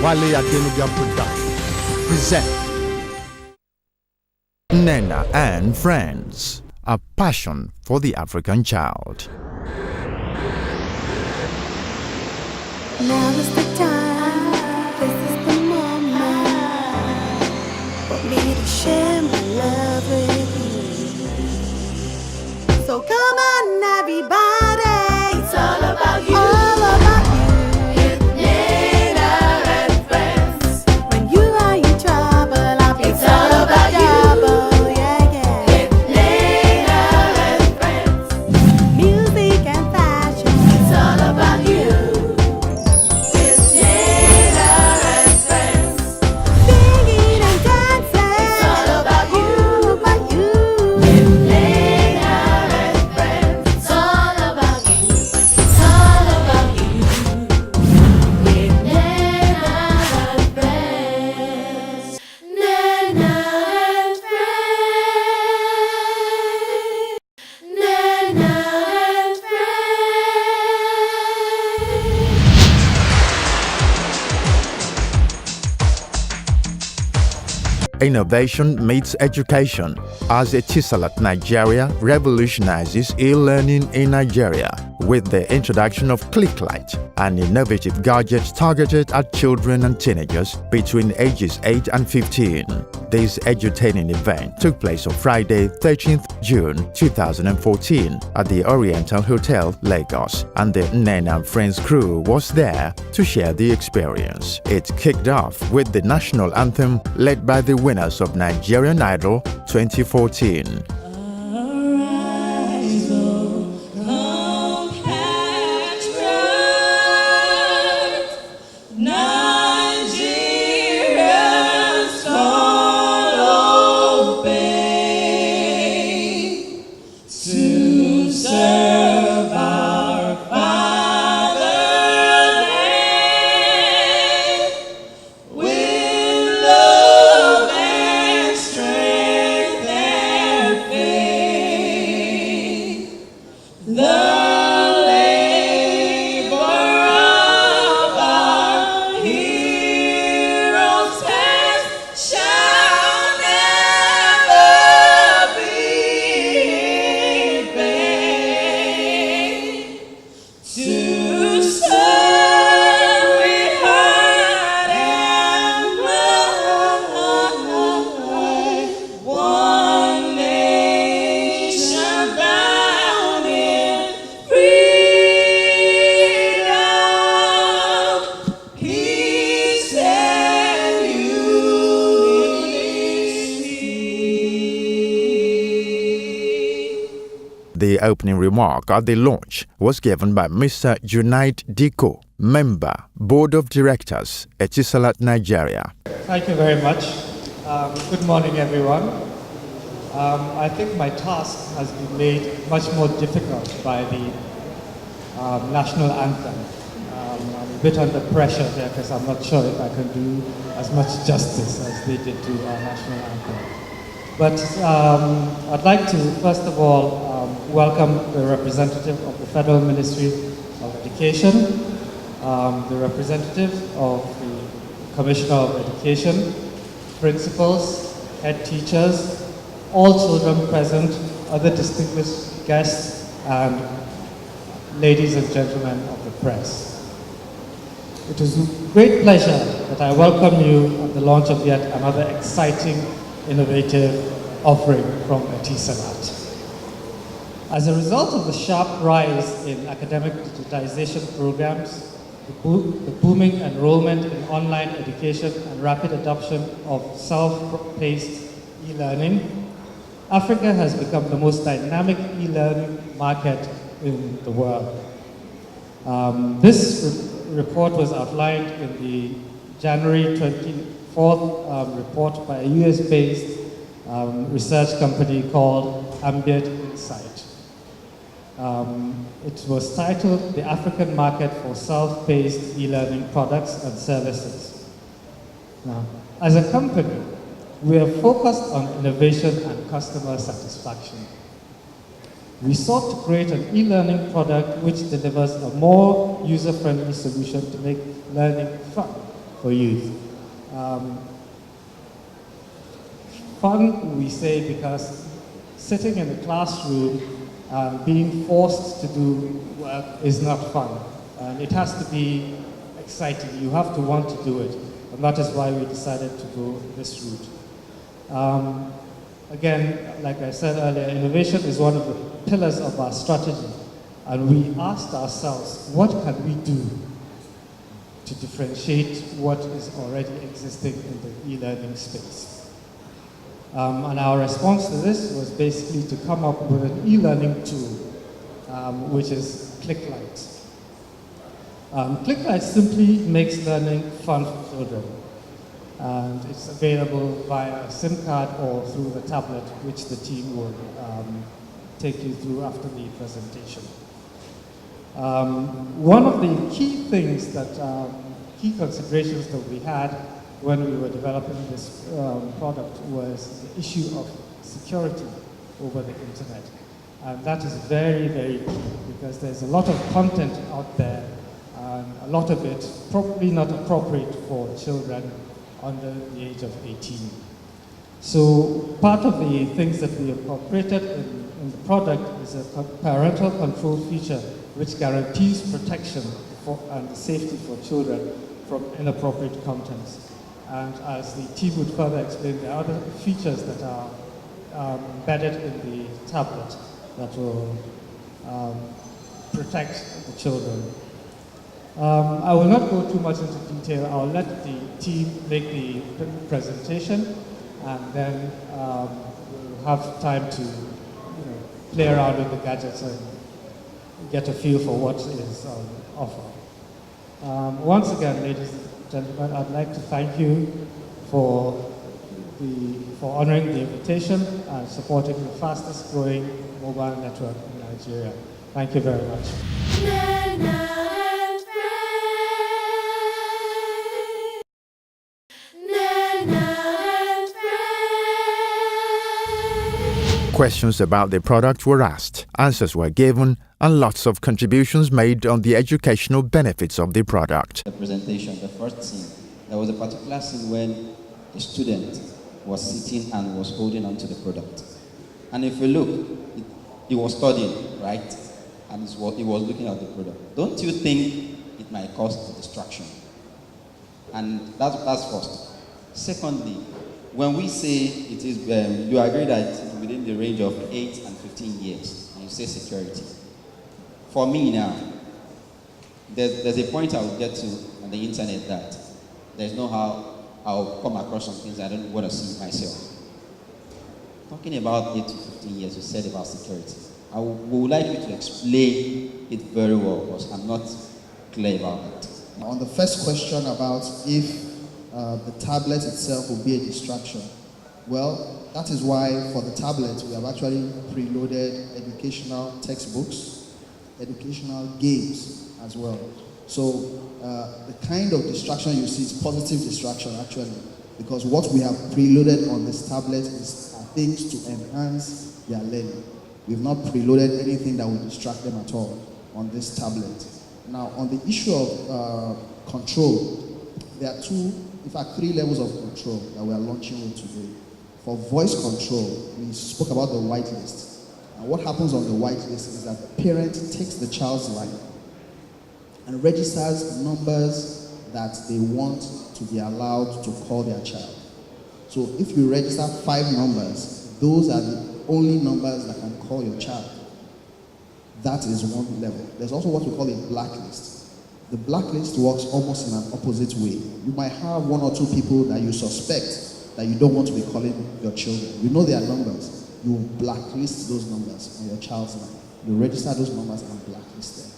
Wale Adenuga Production present Nnenna and Friends, a passion for the African child. Now is the time, this is the moment for me to share my love with you. So come on everybody, it's all about you. All about you. It's Nnenna and Friends. When you are in trouble, I'll be it's all about double, yeah, yeah. It's Nnenna and Friends. Music and fashion, it's all about you. Innovation meets education as Etisalat Nigeria revolutionizes e-learning in Nigeria with the introduction of Cliqlite, an innovative gadget targeted at children and teenagers between ages 8 and 15. This edutaining event took place on Friday, 13th June 2014 at the Oriental Hotel, Lagos, and the Nnenna and Friends crew was there to share the experience. It kicked off with the national anthem led by the winners of Nigerian Idol 2014. The opening remark at the launch was given by Mr. Junaid Diko, member, Board of Directors, Etisalat Nigeria. Thank you very much. Good morning, everyone. I think my task has been made much more difficult by the national anthem. I'm a bit under pressure there because I'm not sure if I can do as much justice as they did to our national anthem. But I'd like to, first of all, welcome the representative of the Federal Ministry of Education, the representative of the Commissioner of Education, principals, head teachers, all children present, other distinguished guests, and ladies and gentlemen of the press. It is with great pleasure that I welcome you at the launch of yet another exciting, innovative offering from Etisalat. As a result of the sharp rise in academic digitization programs, the booming enrollment in online education and rapid adoption of self-paced e-learning, Africa has become the most dynamic e-learning market in the world. This report was outlined in the January 24th report by a US-based research company called Ambient Insight. It was titled The African Market for Self-Paced E-Learning Products and Services. Now, as a company, we are focused on innovation and customer satisfaction. We sought to create an e-learning product which delivers a more user-friendly solution to make learning fun for youth. Fun, we say, because sitting in a classroom being forced to do work is not fun. And it has to be exciting. You have to want to do it. And that is why we decided to go this route. Again, like I said earlier, innovation is one of the pillars of our strategy. And we asked ourselves, what can we do to differentiate what is already existing in the e-learning space? And our response to this was basically to come up with an e-learning tool, which is Cliqlite. Cliqlite simply makes learning fun for children. And it's available via a SIM card or through the tablet, which the team will take you through after the presentation. One of the key things that, key considerations that we had when we were developing this product was the issue of security over the internet. And that is very, very key because there's a lot of content out there and a lot of it probably not appropriate for children under the age of 18. So part of the things that we incorporated in the product is a parental control feature which guarantees protection and safety for children from inappropriate contents. And as the team would further explain, there are other features that are embedded in the tablet that will protect the children. I will not go too much into detail. I'll let the team make the presentation, and then we'll have time to play around with the gadgets and get a feel for what is on offer. Once again, ladies and gentlemen, I'd like to thank you for honoring the invitation and supporting the fastest growing mobile network in Nigeria. Thank you very much. Nnenna and Friends. Nnenna and Friends. Questions about the product were asked, answers were given, and lots of contributions made on the educational benefits of the product. The presentation, the first scene, there was a particular scene when a student was sitting and was holding on to the product. And if you look, he was studying, right? And he was looking at the product. Don't you think it might cause a distraction? And that's first. Secondly, when we say it is, you agree that it's within the range of 8 and 15 years, and you say security. For me now, there's a point I will get to on the internet that there's no how I'll come across some things I don't want to see myself. Talking about 8 to 15 years, you said about security. I would like you to explain it very well because I'm not clear about it. On the first question about if the tablet itself will be a distraction, well, that is why for the tablet we have actually preloaded educational textbooks, educational games as well. So the kind of distraction you see is positive distraction actually, because what we have preloaded on this tablet are things to enhance their learning. We've not preloaded anything that will distract them at all on this tablet. Now, on the issue of control, there are three levels of control that we are launching with today. For voice control, we spoke about the whitelist. And what happens on the whitelist is that the parent takes the child's line and registers numbers that they want to be allowed to call their child. So if you register 5 numbers, those are the only numbers that can call your child. That is one level. There's also what we call a blacklist. The blacklist works almost in an opposite way. You might have 1 or 2 people that you suspect that you don't want to be calling your children. You know their numbers. You blacklist those numbers on your child's line. You register those numbers and blacklist them.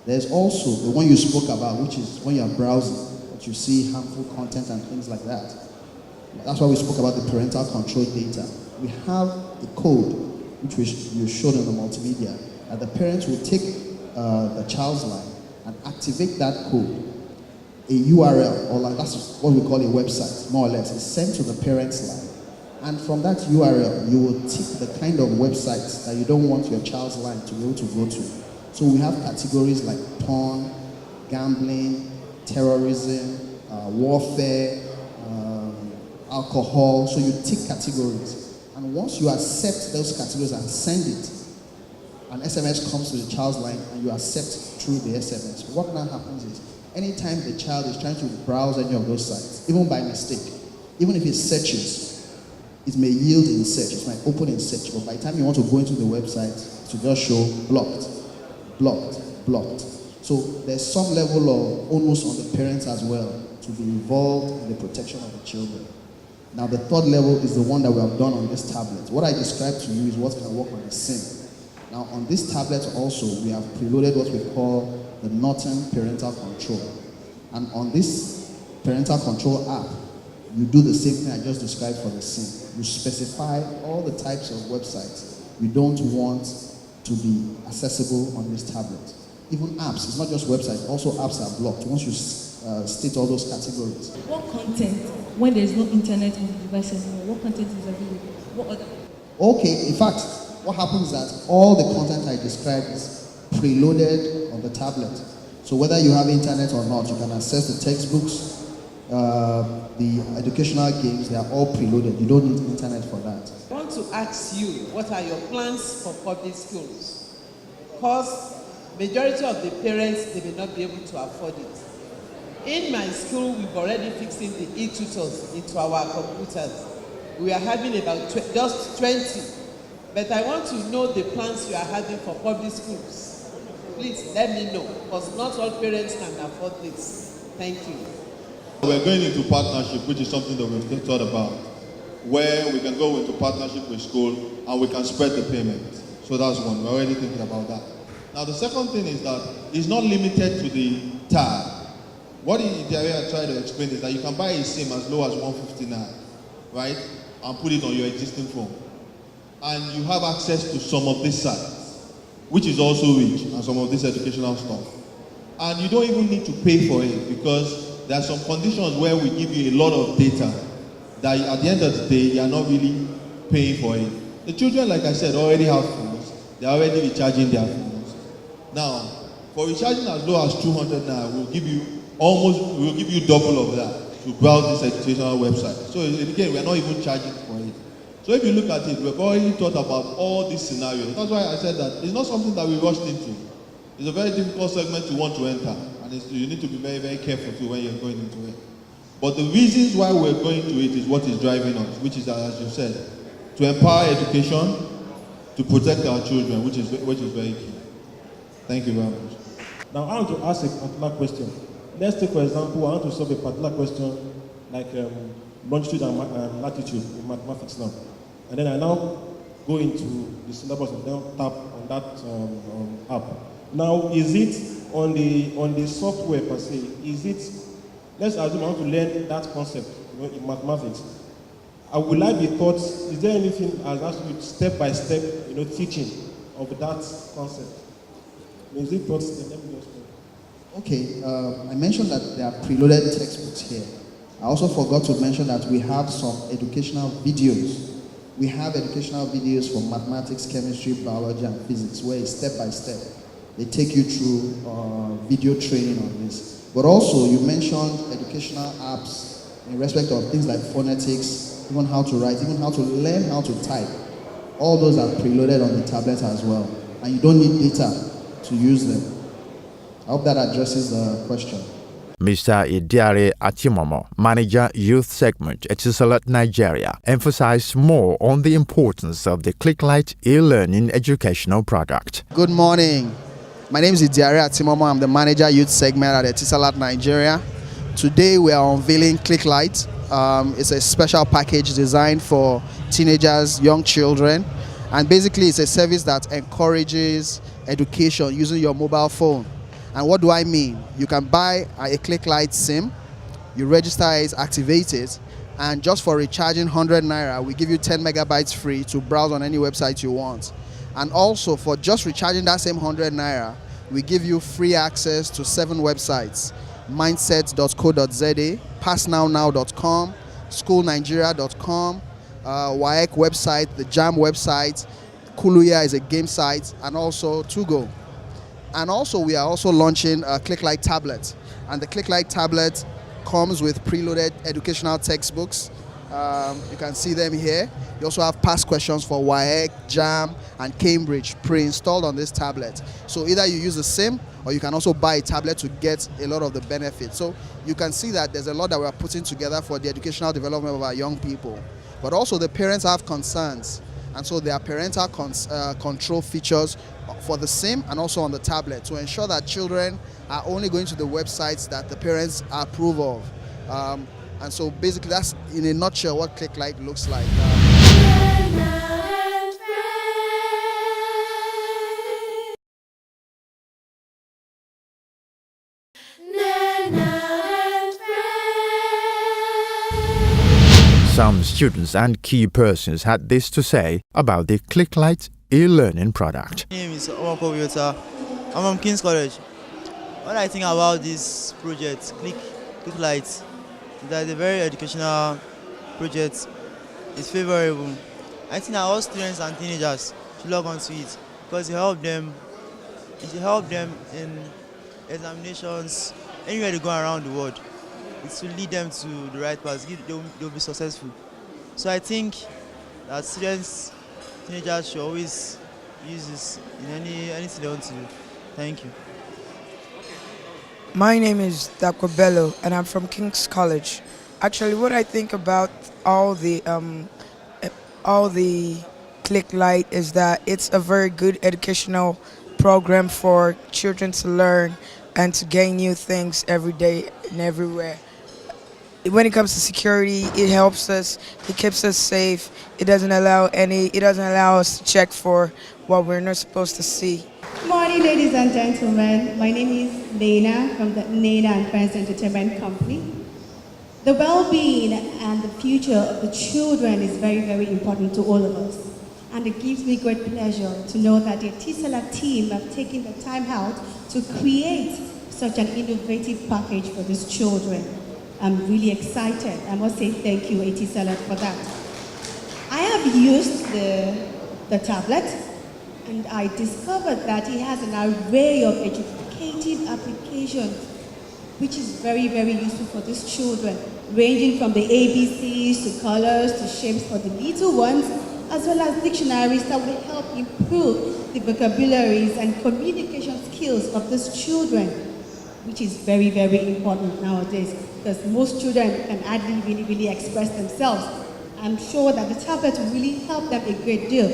There's also the one you spoke about, which is when you're browsing, that you see harmful content and things like that. That's why we spoke about the parental control data. We have a code, which you showed in the multimedia, that the parents will take the child's line and activate that code. A URL, or like that's what we call a website, more or less, is sent to the parent's line. And from that URL, you will tick the kind of websites that you don't want your child's line to be able to go to. So we have categories like porn, gambling, terrorism, warfare, alcohol. So you tick categories. And once you accept those categories and send it, an SMS comes to the child's line and you accept through the SMS. What now happens is, anytime the child is trying to browse any of those sites, even by mistake, even if it searches, it may yield in search, it might open in search, but by the time you want to go into the website, it will just show blocked, blocked, blocked. So there's some level of onus on the parents as well to be involved in the protection of the children. Now the third level is the one that we have done on this tablet. What I described to you is what can work on the SIM. Now on this tablet also, we have preloaded what we call the Norton parental control. And on this parental control app, you do the same thing I just described for the SIM. You specify all the types of websites you don't want to be accessible on this tablet. Even apps, it's not just websites, also apps are blocked once you state all those categories. What content, when there's no internet on the device anymore, what content is available? What other? Okay, in fact, what happens is that all the content I described is preloaded on the tablet. So whether you have internet or not, you can access the textbooks, the educational games, they are all preloaded. You don't need internet for that. I want to ask you, what are your plans for public schools? Because majority of the parents, they may not be able to afford it. In my school, we've already fixing the e-tutors into our computers. We are having about just 20. But I want to know the plans you are having for public schools. Please let me know, because not all parents can afford this. Thank you. We're going into partnership, which is something that we've thought about, where we can go into partnership with school and we can spread the payment. So that's one. We're already thinking about that. Now the second thing is that it's not limited to the tag. What I try to explain is that you can buy a SIM as low as 159, right? And put it on your existing phone. And you have access to some of these sites, which is also rich, and some of this educational stuff. And you don't even need to pay for it, because there are some conditions where we give you a lot of data that at the end of the day, you are not really paying for it. The children, like I said, already have phones. They're already recharging their phones. Now, for recharging as low as 200 now, we'll give you double of that to browse this educational website. So again, we are not even charging for it. So if you look at it, we've already thought about all these scenarios. That's why I said that it's not something that we rushed into. It's a very difficult segment to want to enter. And you need to be very, very careful too when you're going into it. But the reasons why we're going to it is what is driving us, which is, as you said, to empower education, to protect our children, which is very key. Thank you very much. Now I want to ask a particular question. Let's take, for example, I want to solve a particular question like longitude and latitude in mathematics now. And then I now go into the syllabus and then tap on that app. Now, is it on the software per se? Is it? Let's assume I want to learn that concept, in mathematics. Will I be taught? Is there anything as actually step by step, teaching of that concept? Is it taught? Let me just know. Okay, I mentioned that there are preloaded textbooks here. I also forgot to mention that we have some educational videos. We have educational videos for mathematics, chemistry, biology, and physics, where it's step by step. They take you through video training on this. But also, you mentioned educational apps in respect of things like phonetics, even how to write, even how to learn how to type. All those are preloaded on the tablet as well. And you don't need data to use them. I hope that addresses the question. Mr. Idiare Atimomo, Manager Youth Segment, Etisalat Nigeria, emphasized more on the importance of the Cliqlite e-learning educational product. Good morning. My name is Idiare Atimomo. I'm the Manager Youth Segment at Etisalat Nigeria. Today we are unveiling Cliqlite. It's a special package designed for teenagers, young children, and basically it's a service that encourages education using your mobile phone. And what do I mean? You can buy a Cliqlite SIM, you register it, activate it, and just for recharging 100 Naira, we give you 10 megabytes free to browse on any website you want. And also for just recharging that same 100 Naira, we give you free access to 7 websites: mindset.co.za, passnownow.com, schoolnigeria.com, WAEC website, the JAM website, Kuluya is a game site, and also Tugo. And also we are also launching a Cliqlite tablet. And the Cliqlite tablet comes with preloaded educational textbooks. You can see them here. You also have past questions for WAEC, JAM, and Cambridge pre-installed on this tablet. So either you use the SIM or you can also buy a tablet to get a lot of the benefits. So you can see that there's a lot that we're putting together for the educational development of our young people. But also the parents have concerns. And so there are parental control features for the SIM and also on the tablet to ensure that children are only going to the websites that the parents approve of. And so basically that's in a nutshell what Cliqlite looks like. Some students and key persons had this to say about the Cliqlite e-learning product. My name is Omar. I'm from King's College. What I think about this project, Cliqlite, is that it's a very educational project. It's favorable. I think that all students and teenagers should log on to it because it should help them in examinations anywhere they go around the world. It will lead them to the right path. They'll be successful. So I think that students, teenagers should always use this in anything they want to do. Thank you. My name is Dr. Bello and I'm from King's College. Actually, what I think about all the Cliqlite is that it's a very good educational program for children to learn and to gain new things every day and everywhere. When it comes to security, it helps us. It keeps us safe. It doesn't allow us to check for what we're not supposed to see. Good morning, ladies and gentlemen. My name is Nnenna from the Nnenna and Friends Entertainment Company. The well-being and the future of the children is very, very important to all of us. And it gives me great pleasure to know that the Etisalat team have taken the time out to create such an innovative package for these children. I'm really excited. I must say thank you, Etisalat, for that. I have used the tablet and I discovered that it has an array of educative applications which is very, very useful for these children, ranging from the ABCs to colors to shapes for the little ones, as well as dictionaries that will help improve the vocabularies and communication skills of these children, which is very, very important nowadays because most children can hardly really express themselves. I'm sure that the tablet will really help them a great deal.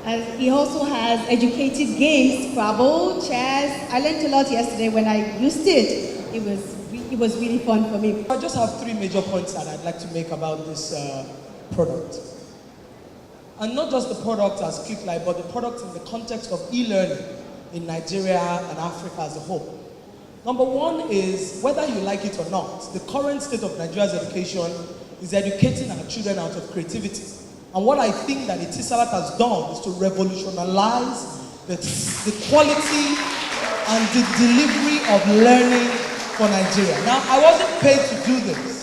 And it also has educative games, Scrabble, chess. I learned a lot yesterday when I used it. It was really fun for me. I just have three major points that I'd like to make about this product. And not just the product as Cliqlite, but the product in the context of e-learning in Nigeria and Africa as a whole. Number one is, whether you like it or not, the current state of Nigeria's education is educating our children out of creativity. And what I think that Etisalat has done is to revolutionize the quality and the delivery of learning for Nigeria. Now, I wasn't paid to do this.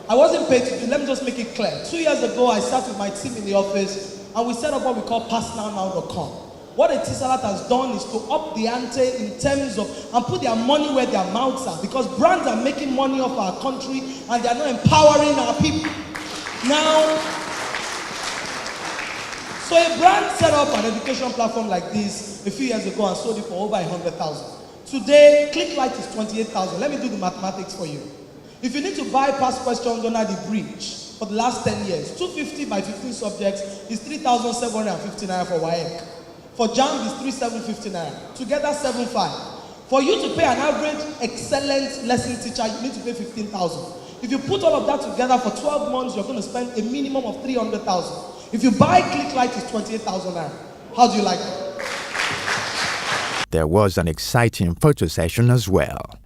Let me just make it clear. 2 years ago, I sat with my team in the office and we set up what we call passnownow.com. What Etisalat has done is to up the ante in terms of, and put their money where their mouths are, because brands are making money off our country and they are not empowering our people. Now, so a brand set up an education platform like this a few years ago and sold it for over 100,000. Today, Cliqlite is 28,000. Let me do the mathematics for you. If you need to buy past questions under the bridge for the last 10 years, 250 by 15 subjects is 3,750 naira for WAEC. For JAM is 3,750 naira. Together, 7,500. For you to pay an average excellent lesson teacher, you need to pay 15,000. If you put all of that together for 12 months, you're going to spend a minimum of 300,000. If you buy Cliqlite, it's 28,000 naira. How do you like it? There was an exciting photo session as well.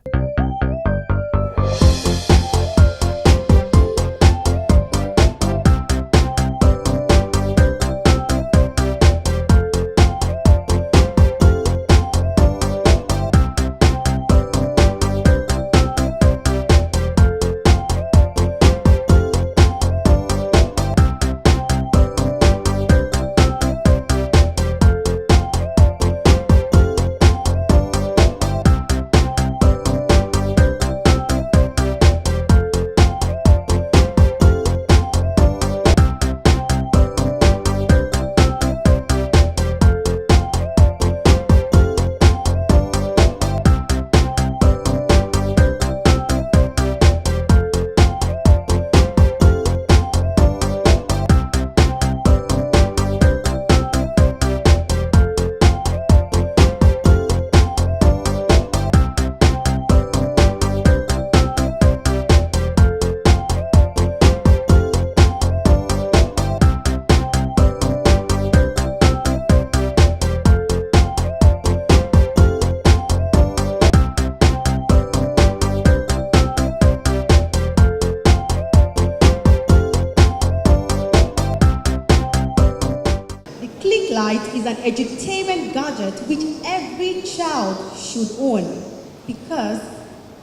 edutainment gadget which every child should own because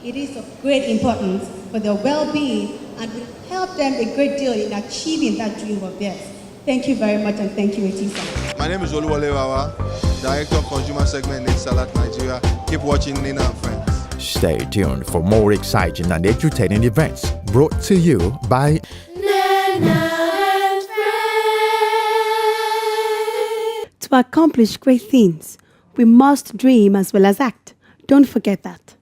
it is of great importance for their well-being and will help them a great deal in achieving that dream of theirs. Thank you very much, and thank you, Etisalat. My name is Oluwole Wawa, Director of Consumer Segment in Etisalat Nigeria. Keep watching Nnenna and Friends. Stay tuned for more exciting and edutaining events brought to you by Nnenna and Friends. To accomplish great things, we must dream as well as act. Don't forget that.